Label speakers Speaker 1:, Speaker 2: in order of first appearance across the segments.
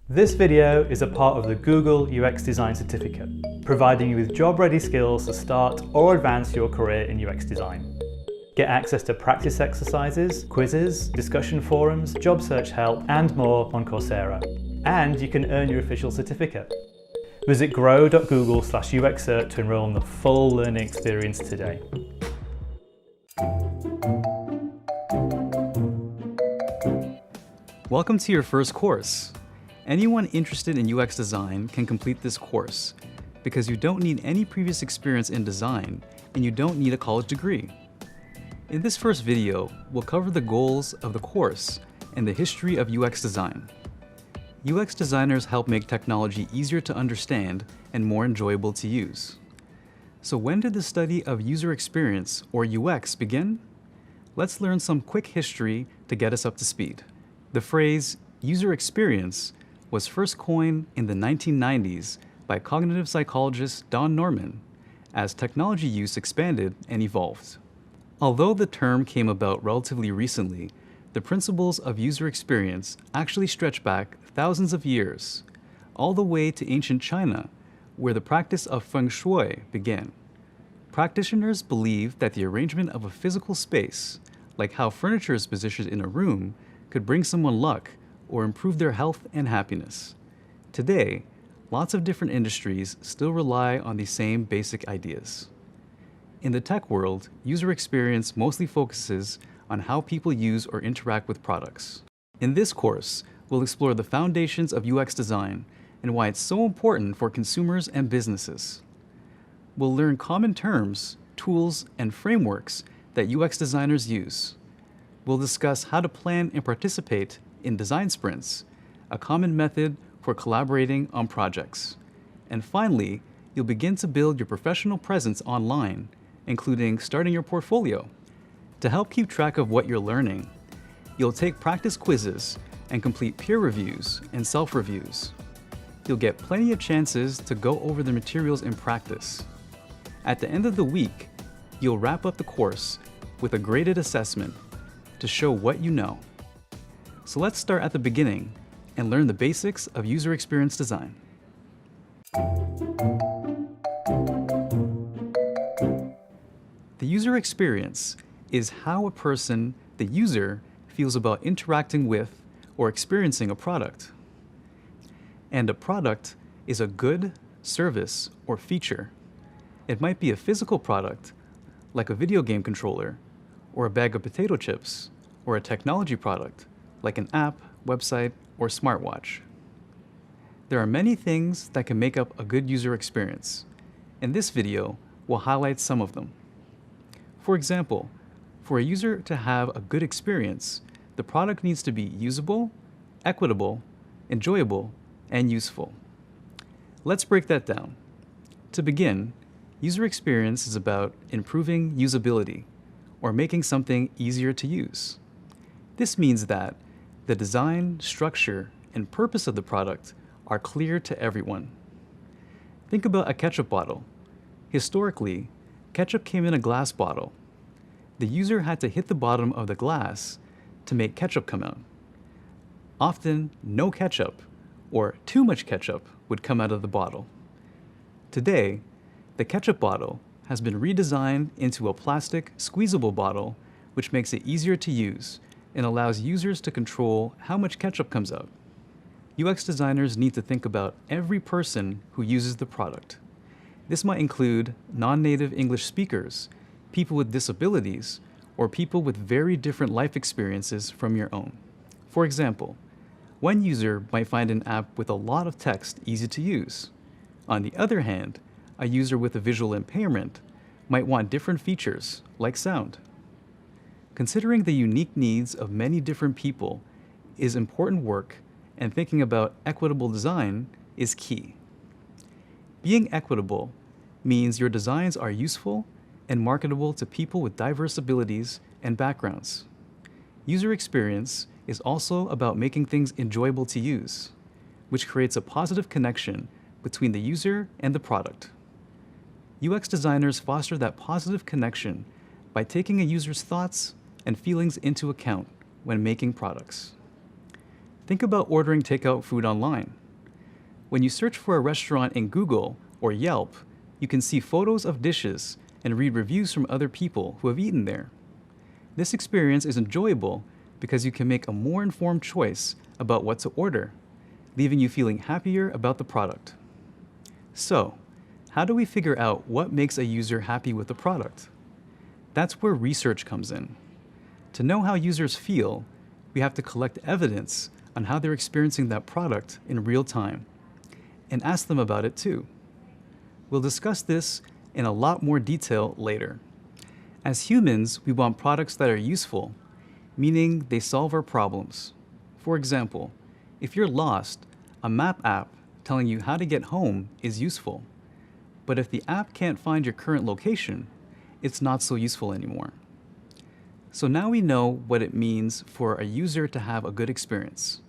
Speaker 1: This video is a part of the Google UX Design Certificate, providing you with job-ready skills to start or advance your career in UX design. Get access to practice exercises, quizzes, discussion forums, job search help, and more on Coursera. And you can earn your official certificate. Visit grow.google/UXcert to enroll in the full learning experience today.
Speaker 2: Welcome to your first course. Anyone interested in UX design can complete this course because you don't need any previous experience in design and you don't need a college degree. In this first video, we'll cover the goals of the course and the history of UX design. UX designers help make technology easier to understand and more enjoyable to use. So when did the study of user experience, or UX, begin? Let's learn some quick history to get us up to speed. The phrase user experience was first coined in the 1990s by cognitive psychologist Don Norman as technology use expanded and evolved. Although the term came about relatively recently, the principles of user experience actually stretch back thousands of years, all the way to ancient China, where the practice of feng shui began. Practitioners believed that the arrangement of a physical space, like how furniture is positioned in a room, could bring someone luck or improve their health and happiness. Today, lots of different industries still rely on these same basic ideas. In the tech world, user experience mostly focuses on how people use or interact with products. In this course, we'll explore the foundations of UX design and why it's so important for consumers and businesses. We'll learn common terms, tools, and frameworks that UX designers use. We'll discuss how to plan and participate in design sprints, a common method for collaborating on projects. And finally, you'll begin to build your professional presence online, including starting your portfolio. To help keep track of what you're learning, you'll take practice quizzes and complete peer reviews and self-reviews. You'll get plenty of chances to go over the materials in practice. At the end of the week, you'll wrap up the course with a graded assessment to show what you know. So let's start at the beginning and learn the basics of user experience design. The user experience is how a person, the user, feels about interacting with or experiencing a product. And a product is a good, service, or feature. It might be a physical product, like a video game controller, or a bag of potato chips, or a technology product, like an app, website, or smartwatch. There are many things that can make up a good user experience. In this video, we'll highlight some of them. For example, for a user to have a good experience, the product needs to be usable, equitable, enjoyable, and useful. Let's break that down. To begin, user experience is about improving usability, or making something easier to use. This means that the design, structure, and purpose of the product are clear to everyone. Think about a ketchup bottle. Historically, ketchup came in a glass bottle. The user had to hit the bottom of the glass to make ketchup come out. Often, no ketchup, or too much ketchup, would come out of the bottle. Today, the ketchup bottle has been redesigned into a plastic, squeezable bottle, which makes it easier to use and allows users to control how much ketchup comes out. UX designers need to think about every person who uses the product. This might include non-native English speakers, people with disabilities, or people with very different life experiences from your own. For example, one user might find an app with a lot of text easy to use. On the other hand, a user with a visual impairment might want different features, like sound. Considering the unique needs of many different people is important work, and thinking about equitable design is key. Being equitable means your designs are useful and marketable to people with diverse abilities and backgrounds. User experience is also about making things enjoyable to use, which creates a positive connection between the user and the product. UX designers foster that positive connection by taking a user's thoughts and feelings into account when making products. Think about ordering takeout food online. When you search for a restaurant in Google or Yelp, you can see photos of dishes and read reviews from other people who have eaten there. This experience is enjoyable because you can make a more informed choice about what to order, leaving you feeling happier about the product. So, how do we figure out what makes a user happy with the product? That's where research comes in. To know how users feel, we have to collect evidence on how they're experiencing that product in real time, and ask them about it too. We'll discuss this in a lot more detail later. As humans, we want products that are useful, meaning they solve our problems. For example, if you're lost, a map app telling you how to get home is useful. But if the app can't find your current location, it's not so useful anymore. So now we know what it means for a user to have a good experience.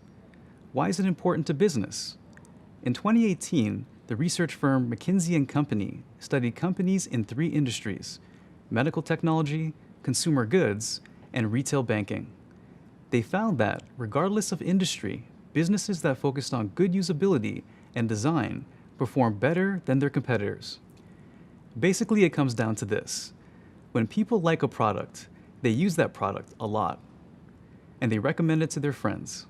Speaker 2: Why is it important to business? In 2018, the research firm McKinsey & Company studied companies in 3 industries: medical technology, consumer goods, and retail banking. They found that, regardless of industry, businesses that focused on good usability and design perform better than their competitors. Basically, it comes down to this. When people like a product, they use that product a lot, and they recommend it to their friends.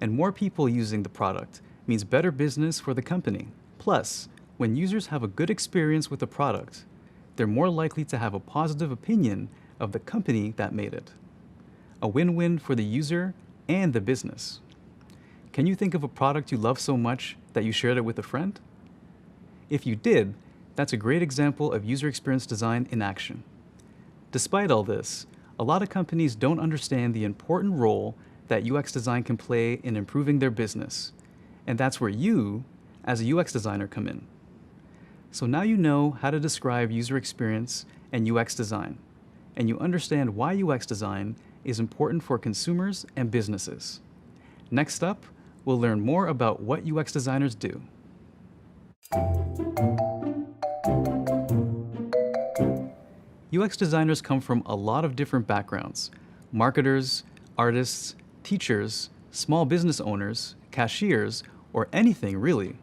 Speaker 2: And more people using the product means better business for the company. Plus, when users have a good experience with the product, they're more likely to have a positive opinion of the company that made it. A win-win for the user and the business. Can you think of a product you love so much that you shared it with a friend? If you did, that's a great example of user experience design in action. Despite all this, a lot of companies don't understand the important role that UX design can play in improving their business. And that's where you, as a UX designer, come in. So now you know how to describe user experience and UX design, and you understand why UX design is important for consumers and businesses. Next up, we'll learn more about what UX designers do. UX designers come from a lot of different backgrounds: marketers, artists, teachers, small business owners, cashiers, or anything really.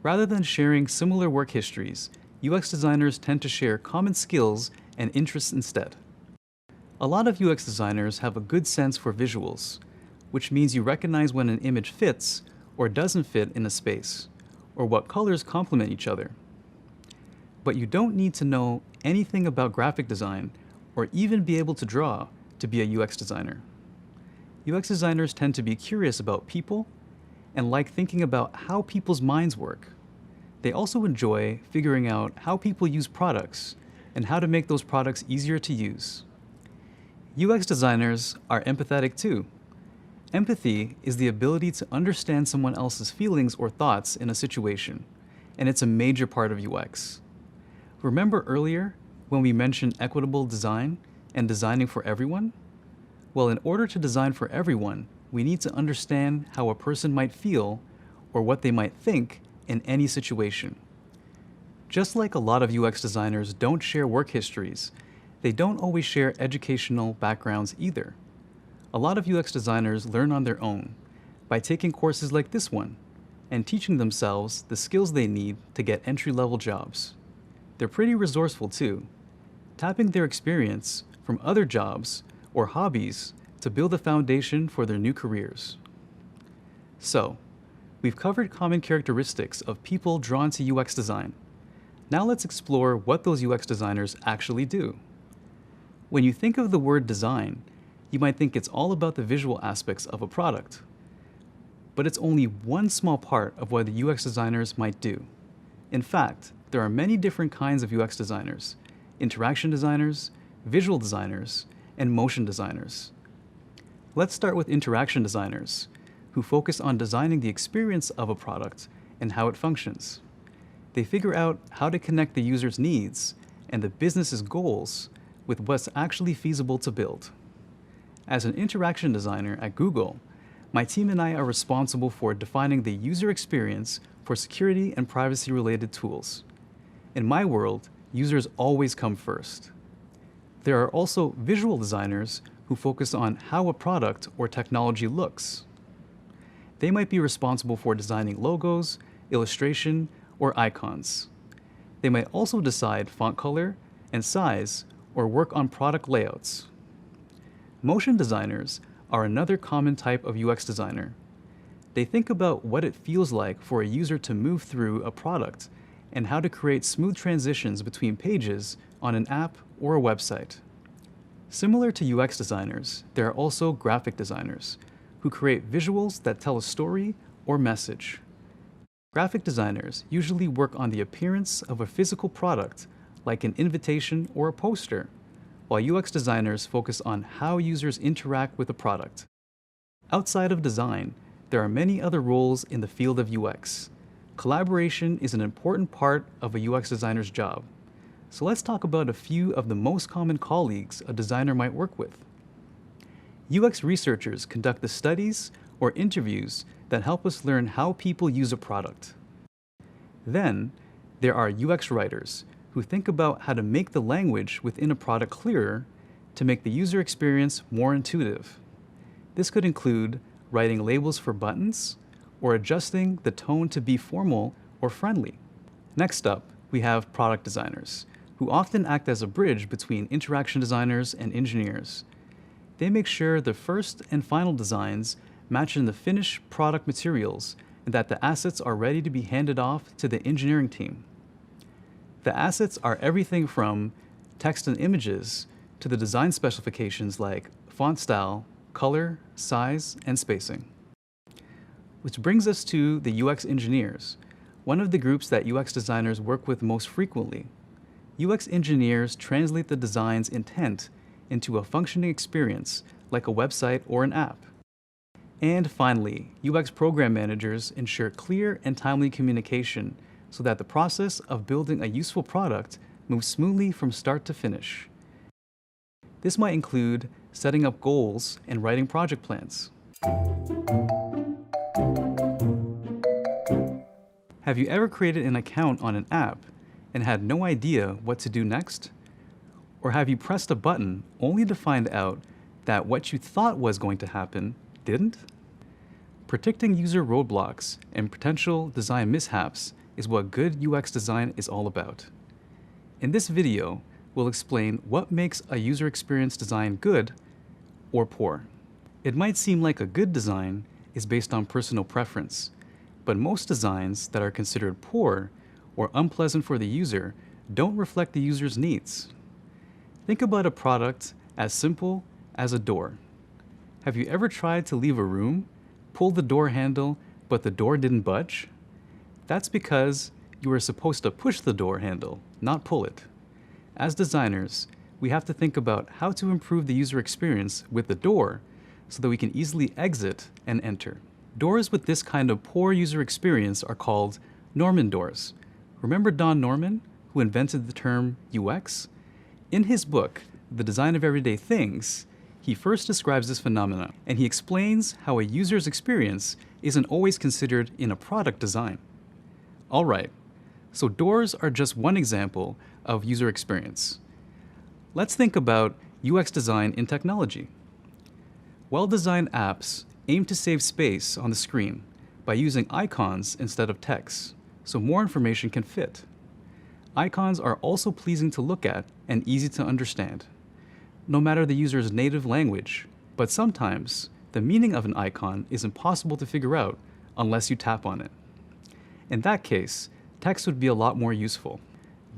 Speaker 2: Rather than sharing similar work histories, UX designers tend to share common skills and interests instead. A lot of UX designers have a good sense for visuals, which means you recognize when an image fits or doesn't fit in a space, or what colors complement each other. But you don't need to know anything about graphic design or even be able to draw to be a UX designer. UX designers tend to be curious about people and like thinking about how people's minds work. They also enjoy figuring out how people use products and how to make those products easier to use. UX designers are empathetic too. Empathy is the ability to understand someone else's feelings or thoughts in a situation, and it's a major part of UX. Remember earlier when we mentioned equitable design and designing for everyone? Well, in order to design for everyone, we need to understand how a person might feel or what they might think in any situation. Just like a lot of UX designers don't share work histories, they don't always share educational backgrounds either. A lot of UX designers learn on their own by taking courses like this one and teaching themselves the skills they need to get entry-level jobs. They're pretty resourceful too, tapping their experience from other jobs or hobbies to build a foundation for their new careers. So, we've covered common characteristics of people drawn to UX design. Now let's explore what those UX designers actually do. When you think of the word design, you might think it's all about the visual aspects of a product. But it's only one small part of what the UX designers might do. In fact, there are many different kinds of UX designers: interaction designers, visual designers, and motion designers. Let's start with interaction designers, who focus on designing the experience of a product and how it functions. They figure out how to connect the user's needs and the business's goals with what's actually feasible to build. As an interaction designer at Google, my team and I are responsible for defining the user experience for security and privacy-related tools. In my world, users always come first. There are also visual designers who focus on how a product or technology looks. They might be responsible for designing logos, illustration, or icons. They might also decide font color and size or work on product layouts. Motion designers are another common type of UX designer. They think about what it feels like for a user to move through a product and how to create smooth transitions between pages on an app or a website. Similar to UX designers, there are also graphic designers who create visuals that tell a story or message. Graphic designers usually work on the appearance of a physical product, like an invitation or a poster, while UX designers focus on how users interact with a product. Outside of design, there are many other roles in the field of UX. Collaboration is an important part of a UX designer's job. So let's talk about a few of the most common colleagues a designer might work with. UX researchers conduct the studies or interviews that help us learn how people use a product. Then, there are UX writers who think about how to make the language within a product clearer to make the user experience more intuitive. This could include writing labels for buttons or adjusting the tone to be formal or friendly. Next up, we have product designers, who often act as a bridge between interaction designers and engineers. They make sure the first and final designs match in the finished product materials and that the assets are ready to be handed off to the engineering team. The assets are everything from text and images to the design specifications like font style, color, size, and spacing. Which brings us to the UX engineers, one of the groups that UX designers work with most frequently. UX engineers translate the design's intent into a functioning experience like a website or an app. And finally, UX program managers ensure clear and timely communication so that the process of building a useful product moves smoothly from start to finish. This might include setting up goals and writing project plans. Have you ever created an account on an app and had no idea what to do next? Or have you pressed a button only to find out that what you thought was going to happen didn't? Predicting user roadblocks and potential design mishaps is what good UX design is all about. In this video, we'll explain what makes a user experience design good or poor. It might seem like a good design is based on personal preference, but most designs that are considered poor or unpleasant for the user don't reflect the user's needs. Think about a product as simple as a door. Have you ever tried to leave a room, pull the door handle, but the door didn't budge? That's because you were supposed to push the door handle, not pull it. As designers, we have to think about how to improve the user experience with the door so that we can easily exit and enter. Doors with this kind of poor user experience are called Norman doors. Remember Don Norman, who invented the term UX? In his book, The Design of Everyday Things, he first describes this phenomenon, and he explains how a user's experience isn't always considered in a product design. All right, so doors are just one example of user experience. Let's think about UX design in technology. Well-designed apps aim to save space on the screen by using icons instead of text, so more information can fit. Icons are also pleasing to look at and easy to understand, no matter the user's native language, but sometimes the meaning of an icon is impossible to figure out unless you tap on it. In that case, text would be a lot more useful.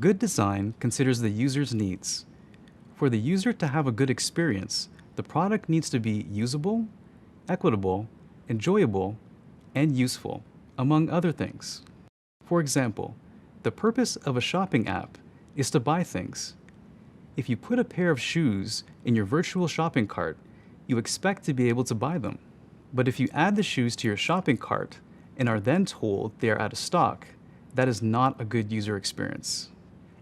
Speaker 2: Good design considers the user's needs. For the user to have a good experience, the product needs to be usable, equitable, enjoyable, and useful, among other things. For example, the purpose of a shopping app is to buy things. If you put a pair of shoes in your virtual shopping cart, you expect to be able to buy them. But if you add the shoes to your shopping cart and are then told they are out of stock, that is not a good user experience.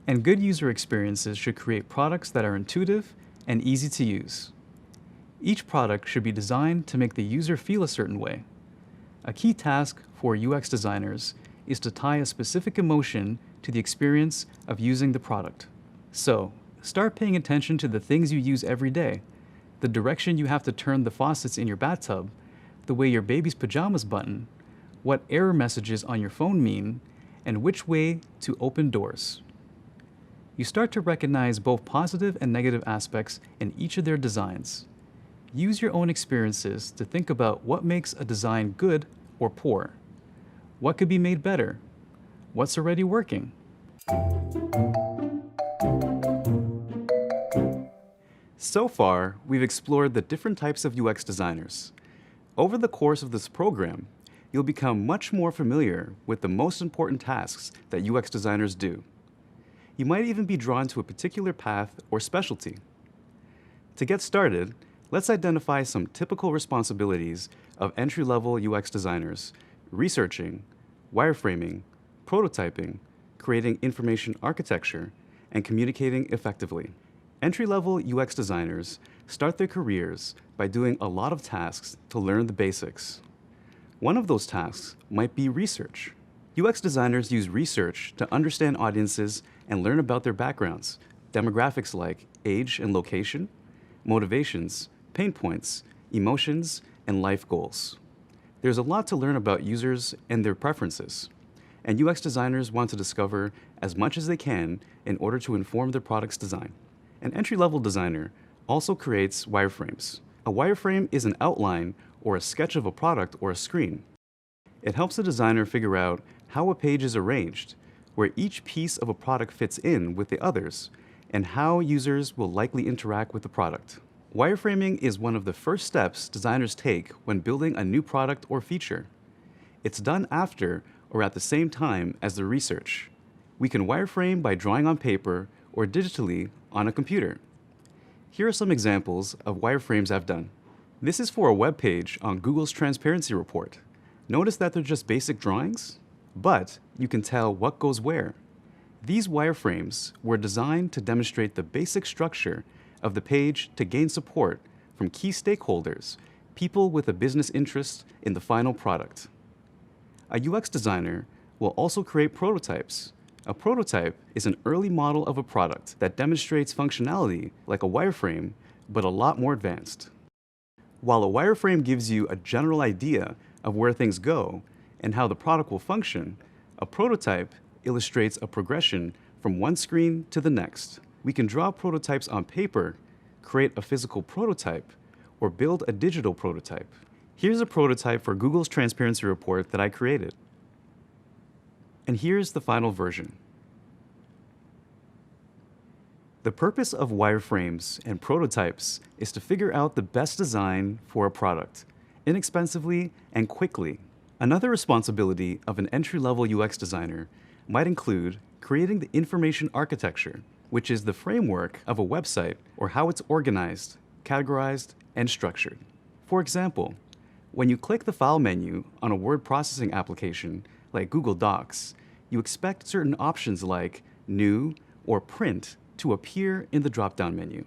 Speaker 2: And good user experiences should create products that are intuitive and easy to use. Each product should be designed to make the user feel a certain way. A key task for UX designers is to tie a specific emotion to the experience of using the product. So, start paying attention to the things you use every day, the direction you have to turn the faucets in your bathtub, the way your baby's pajamas button, what error messages on your phone mean, and which way to open doors. You start to recognize both positive and negative aspects in each of their designs. Use your own experiences to think about what makes a design good or poor. What could be made better? What's already working? So far, we've explored the different types of UX designers. Over the course of this program, you'll become much more familiar with the most important tasks that UX designers do. You might even be drawn to a particular path or specialty. To get started, let's identify some typical responsibilities of entry-level UX designers: researching, wireframing, prototyping, creating information architecture, and communicating effectively. Entry-level UX designers start their careers by doing a lot of tasks to learn the basics. One of those tasks might be research. UX designers use research to understand audiences and learn about their backgrounds, demographics like age and location, motivations, pain points, emotions, and life goals. There's a lot to learn about users and their preferences, and UX designers want to discover as much as they can in order to inform their product's design. An entry-level designer also creates wireframes. A wireframe is an outline or a sketch of a product or a screen. It helps the designer figure out how a page is arranged, where each piece of a product fits in with the others, and how users will likely interact with the product. Wireframing is one of the first steps designers take when building a new product or feature. It's done after or at the same time as the research. We can wireframe by drawing on paper or digitally on a computer. Here are some examples of wireframes I've done. This is for a web page on Google's transparency report. Notice that they're just basic drawings, but you can tell what goes where. These wireframes were designed to demonstrate the basic structure of the page to gain support from key stakeholders, people with a business interest in the final product. A UX designer will also create prototypes. A prototype is an early model of a product that demonstrates functionality like a wireframe, but a lot more advanced. While a wireframe gives you a general idea of where things go and how the product will function, a prototype illustrates a progression from one screen to the next. We can draw prototypes on paper, create a physical prototype, or build a digital prototype. Here's a prototype for Google's transparency report that I created. And here's the final version. The purpose of wireframes and prototypes is to figure out the best design for a product, inexpensively and quickly. Another responsibility of an entry-level UX designer might include creating the information architecture, which is the framework of a website or how it's organized, categorized, and structured. For example, when you click the File menu on a word processing application like Google Docs, you expect certain options like New or Print to appear in the drop-down menu.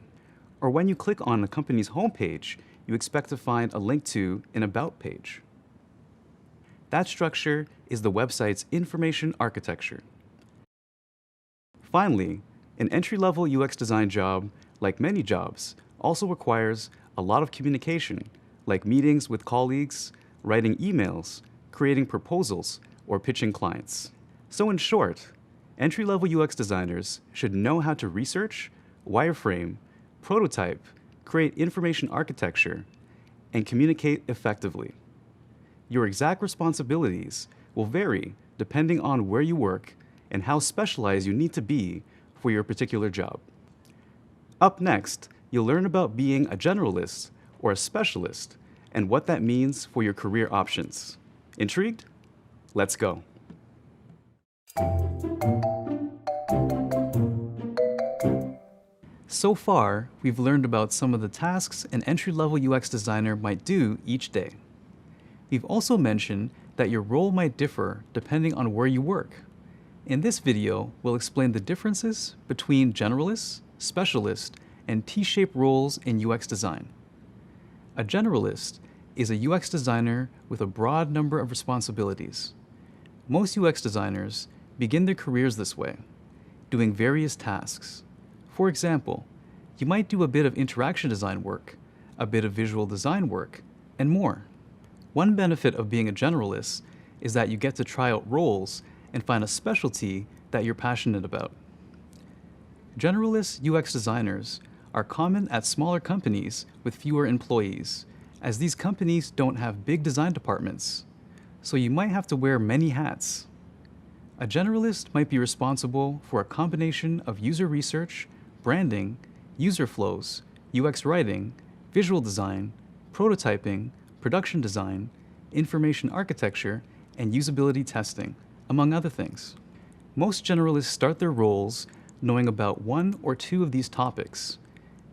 Speaker 2: Or when you click on a company's homepage, you expect to find a link to an About page. That structure is the website's information architecture. Finally, an entry-level UX design job, like many jobs, also requires a lot of communication, like meetings with colleagues, writing emails, creating proposals, or pitching clients. So in short, entry-level UX designers should know how to research, wireframe, prototype, create information architecture, and communicate effectively. Your exact responsibilities will vary depending on where you work and how specialized you need to be for your particular job. Up next, you'll learn about being a generalist or a specialist and what that means for your career options. Intrigued? Let's go. So far, we've learned about some of the tasks an entry-level UX designer might do each day. We've also mentioned that your role might differ depending on where you work. In this video, we'll explain the differences between generalist, specialist, and T-shaped roles in UX design. A generalist is a UX designer with a broad number of responsibilities. Most UX designers begin their careers this way, doing various tasks. For example, you might do a bit of interaction design work, a bit of visual design work, and more. One benefit of being a generalist is that you get to try out roles and find a specialty that you're passionate about. Generalist UX designers are common at smaller companies with fewer employees, as these companies don't have big design departments, so you might have to wear many hats. A generalist might be responsible for a combination of user research, branding, user flows, UX writing, visual design, prototyping, production design, information architecture, and usability testing, among other things. Most generalists start their roles knowing about one or two of these topics.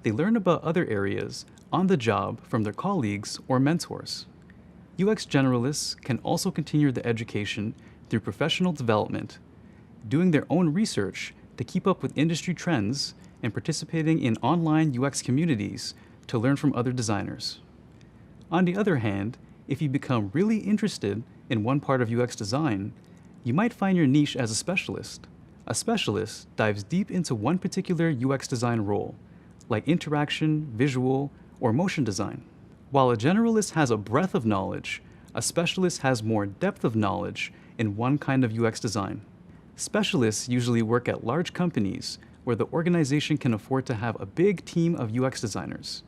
Speaker 2: They learn about other areas on the job from their colleagues or mentors. UX generalists can also continue their education through professional development, doing their own research to keep up with industry trends and participating in online UX communities to learn from other designers. On the other hand, if you become really interested in one part of UX design, you might find your niche as a specialist. A specialist dives deep into one particular UX design role, like interaction, visual, or motion design. While a generalist has a breadth of knowledge, a specialist has more depth of knowledge in one kind of UX design. Specialists usually work at large companies where the organization can afford to have a big team of UX designers.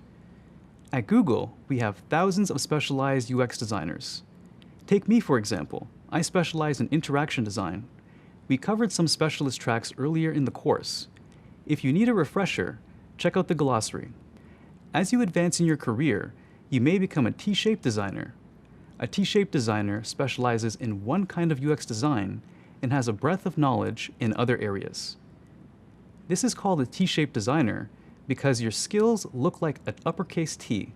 Speaker 2: At Google, we have thousands of specialized UX designers. Take me, for example. I specialize in interaction design. We covered some specialist tracks earlier in the course. If you need a refresher, check out the glossary. As you advance in your career, you may become a T-shaped designer. A T-shaped designer specializes in one kind of UX design and has a breadth of knowledge in other areas. This is called a T-shaped designer because your skills look like an uppercase T.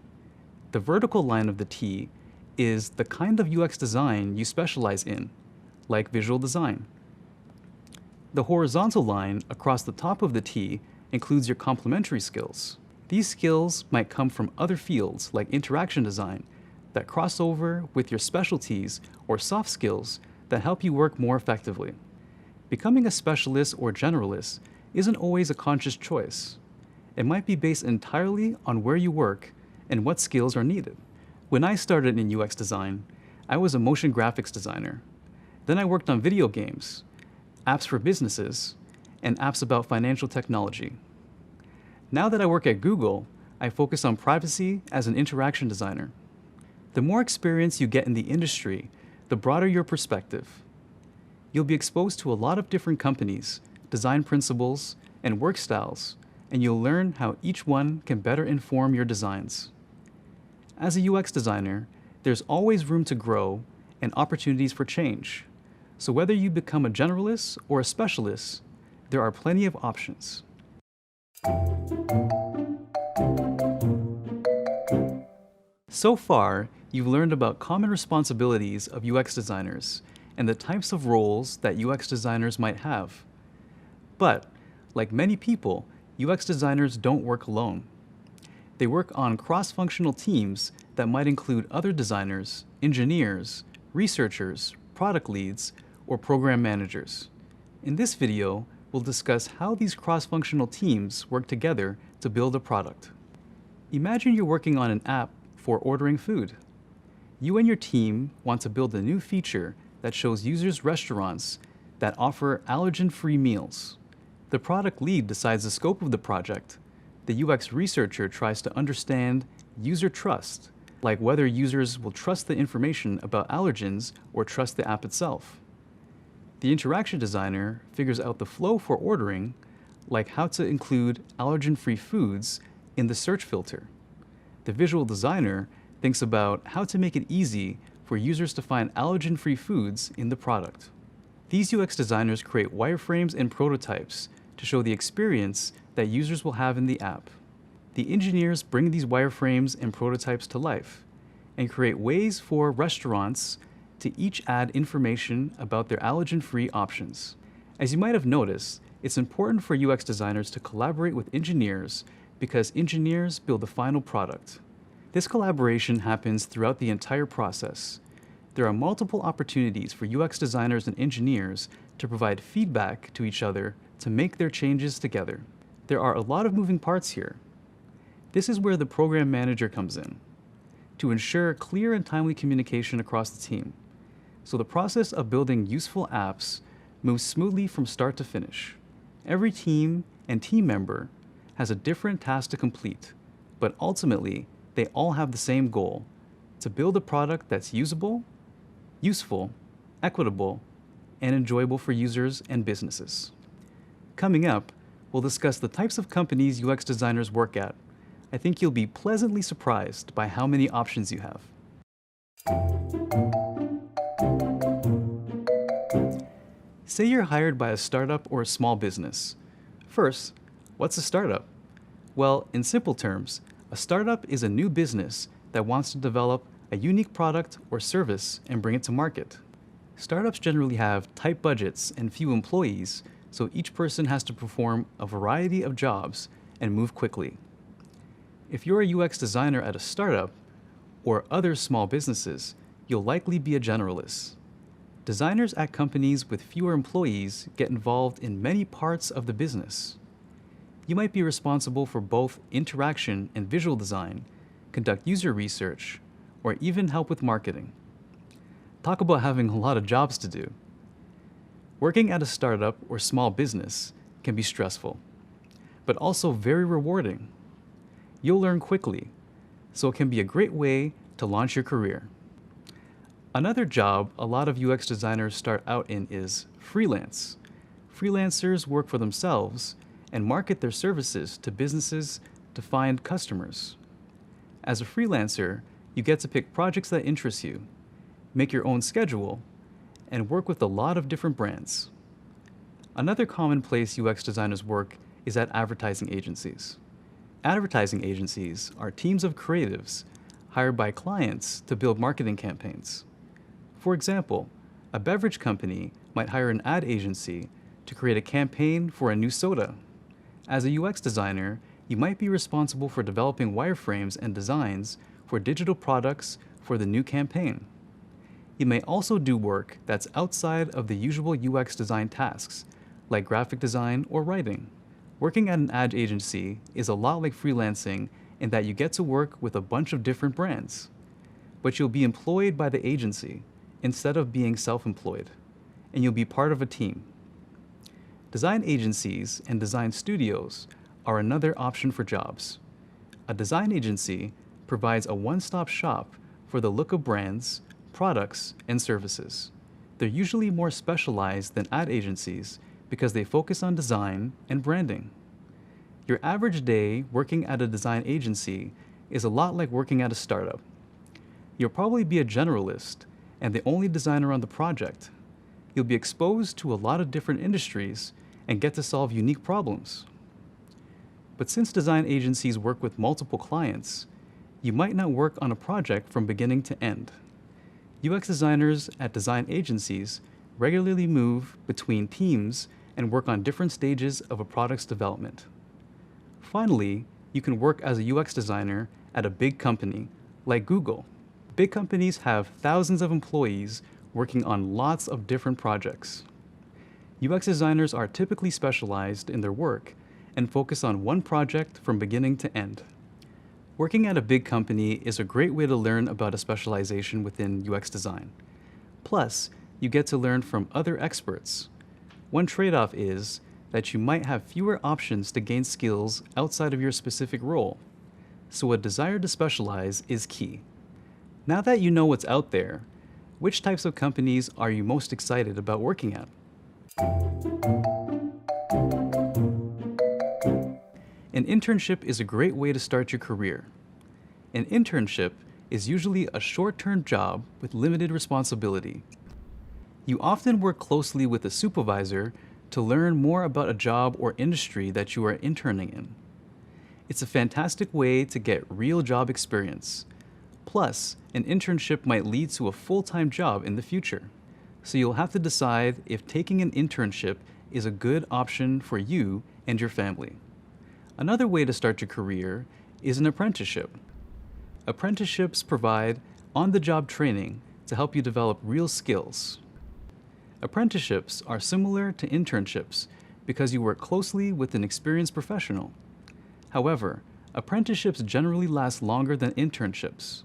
Speaker 2: The vertical line of the T is the kind of UX design you specialize in, like visual design. The horizontal line across the top of the T includes your complementary skills. These skills might come from other fields like interaction design that cross over with your specialties or soft skills that help you work more effectively. Becoming a specialist or generalist isn't always a conscious choice. It might be based entirely on where you work and what skills are needed. When I started in UX design, I was a motion graphics designer. Then I worked on video games, apps for businesses, and apps about financial technology. Now that I work at Google, I focus on privacy as an interaction designer. The more experience you get in the industry, the broader your perspective. You'll be exposed to a lot of different companies, design principles, and work styles, and you'll learn how each one can better inform your designs. As a UX designer, there's always room to grow and opportunities for change. So whether you become a generalist or a specialist, there are plenty of options. So far, you've learned about common responsibilities of UX designers and the types of roles that UX designers might have. But, like many people, UX designers don't work alone. They work on cross-functional teams that might include other designers, engineers, researchers, product leads, or program managers. In this video, we'll discuss how these cross-functional teams work together to build a product. Imagine you're working on an app for ordering food. You and your team want to build a new feature that shows users restaurants that offer allergen-free meals. The product lead decides the scope of the project. The UX researcher tries to understand user trust, like whether users will trust the information about allergens or trust the app itself. The interaction designer figures out the flow for ordering, like how to include allergen-free foods in the search filter. The visual designer thinks about how to make it easy for users to find allergen-free foods in the product. These UX designers create wireframes and prototypes to show the experience that users will have in the app. The engineers bring these wireframes and prototypes to life and create ways for restaurants to each add information about their allergen-free options. As you might have noticed, it's important for UX designers to collaborate with engineers because engineers build the final product. This collaboration happens throughout the entire process. There are multiple opportunities for UX designers and engineers to provide feedback to each other to make their changes together. There are a lot of moving parts here. This is where the program manager comes in. to ensure clear and timely communication across the team. So the process of building useful apps moves smoothly from start to finish. Every team and team member has a different task to complete, but ultimately, they all have the same goal: to build a product that's usable, useful, equitable, and enjoyable for users and businesses. Coming up, we'll discuss the types of companies UX designers work at. I think you'll be pleasantly surprised by how many options you have. Say you're hired by a startup or a small business. First, what's a startup? Well, in simple terms, a startup is a new business that wants to develop a unique product or service and bring it to market. Startups generally have tight budgets and few employees, so each person has to perform a variety of jobs and move quickly. If you're a UX designer at a startup or other small businesses, you'll likely be a generalist. Designers at companies with fewer employees get involved in many parts of the business. You might be responsible for both interaction and visual design, conduct user research, or even help with marketing. Talk about having a lot of jobs to do. Working at a startup or small business can be stressful, but also very rewarding. You'll learn quickly, so it can be a great way to launch your career. Another job a lot of UX designers start out in is freelance. Freelancers work for themselves and market their services to businesses to find customers. As a freelancer, you get to pick projects that interest you, make your own schedule, and work with a lot of different brands. Another common place UX designers work is at advertising agencies. Advertising agencies are teams of creatives hired by clients to build marketing campaigns. For example, a beverage company might hire an ad agency to create a campaign for a new soda. As a UX designer, you might be responsible for developing wireframes and designs for digital products for the new campaign. You may also do work that's outside of the usual UX design tasks, like graphic design or writing. Working at an ad agency is a lot like freelancing in that you get to work with a bunch of different brands, but you'll be employed by the agency instead of being self-employed, and you'll be part of a team. Design agencies and design studios are another option for jobs. A design agency provides a one-stop shop for the look of brands, products, and services. They're usually more specialized than ad agencies because they focus on design and branding. Your average day working at a design agency is a lot like working at a startup. You'll probably be a generalist and the only designer on the project. You'll be exposed to a lot of different industries and get to solve unique problems. But since design agencies work with multiple clients, you might not work on a project from beginning to end. UX designers at design agencies regularly move between teams and work on different stages of a product's development. Finally, you can work as a UX designer at a big company like Google. Big companies have thousands of employees working on lots of different projects. UX designers are typically specialized in their work and focus on one project from beginning to end. Working at a big company is a great way to learn about a specialization within UX design. Plus, you get to learn from other experts. One trade-off is that you might have fewer options to gain skills outside of your specific role, so a desire to specialize is key. Now that you know what's out there, which types of companies are you most excited about working at? An internship is a great way to start your career. An internship is usually a short-term job with limited responsibility. You often work closely with a supervisor to learn more about a job or industry that you are interning in. It's a fantastic way to get real job experience. Plus, an internship might lead to a full-time job in the future. So you'll have to decide if taking an internship is a good option for you and your family. Another way to start your career is an apprenticeship. Apprenticeships provide on-the-job training to help you develop real skills. Apprenticeships are similar to internships because you work closely with an experienced professional. However, apprenticeships generally last longer than internships.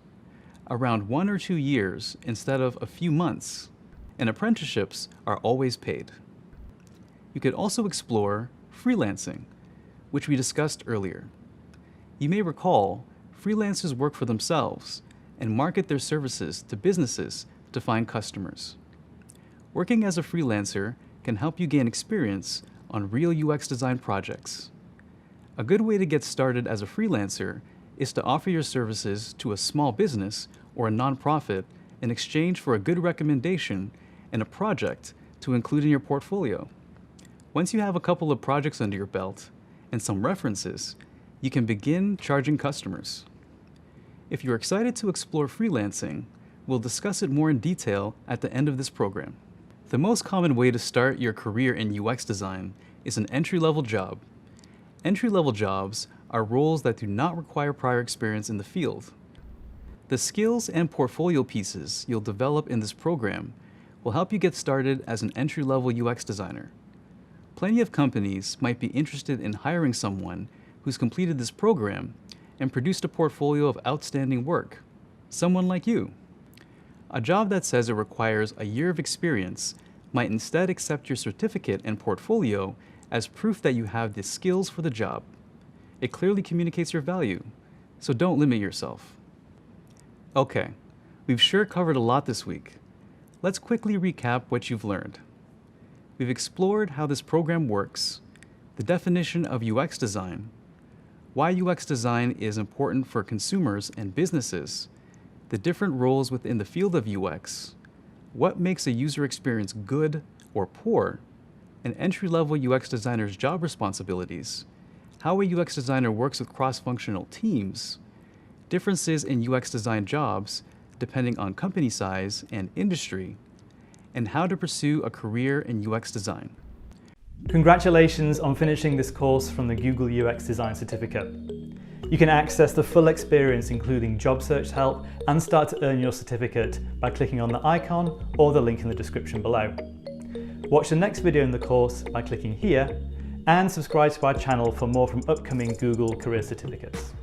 Speaker 2: around 1 or 2 years instead of a few months, and apprenticeships are always paid. You could also explore freelancing, which we discussed earlier. You may recall, freelancers work for themselves and market their services to businesses to find customers. Working as a freelancer can help you gain experience on real UX design projects. A good way to get started as a freelancer is to offer your services to a small business or a nonprofit in exchange for a good recommendation and a project to include in your portfolio. Once you have a couple of projects under your belt and some references, you can begin charging customers. If you're excited to explore freelancing, we'll discuss it more in detail at the end of this program. The most common way to start your career in UX design is an entry-level job. Entry-level jobs are roles that do not require prior experience in the field. The skills and portfolio pieces you'll develop in this program will help you get started as an entry-level UX designer. Plenty of companies might be interested in hiring someone who's completed this program and produced a portfolio of outstanding work, someone like you. A job that says it requires a year of experience might instead accept your certificate and portfolio as proof that you have the skills for the job. It clearly communicates your value, so don't limit yourself. Okay, we've sure covered a lot this week. Let's quickly recap what you've learned. We've explored how this program works, the definition of UX design, why UX design is important for consumers and businesses, the different roles within the field of UX, what makes a user experience good or poor, an entry-level UX designer's job responsibilities, how a UX designer works with cross-functional teams, differences in UX design jobs depending on company size and industry, and how to pursue a career in UX design.
Speaker 1: Congratulations on finishing this course from the Google UX Design Certificate. You can access the full experience, including job search help, and start to earn your certificate by clicking on the icon or the link in the description below. Watch the next video in the course by clicking here, and subscribe to our channel for more from upcoming Google career certificates.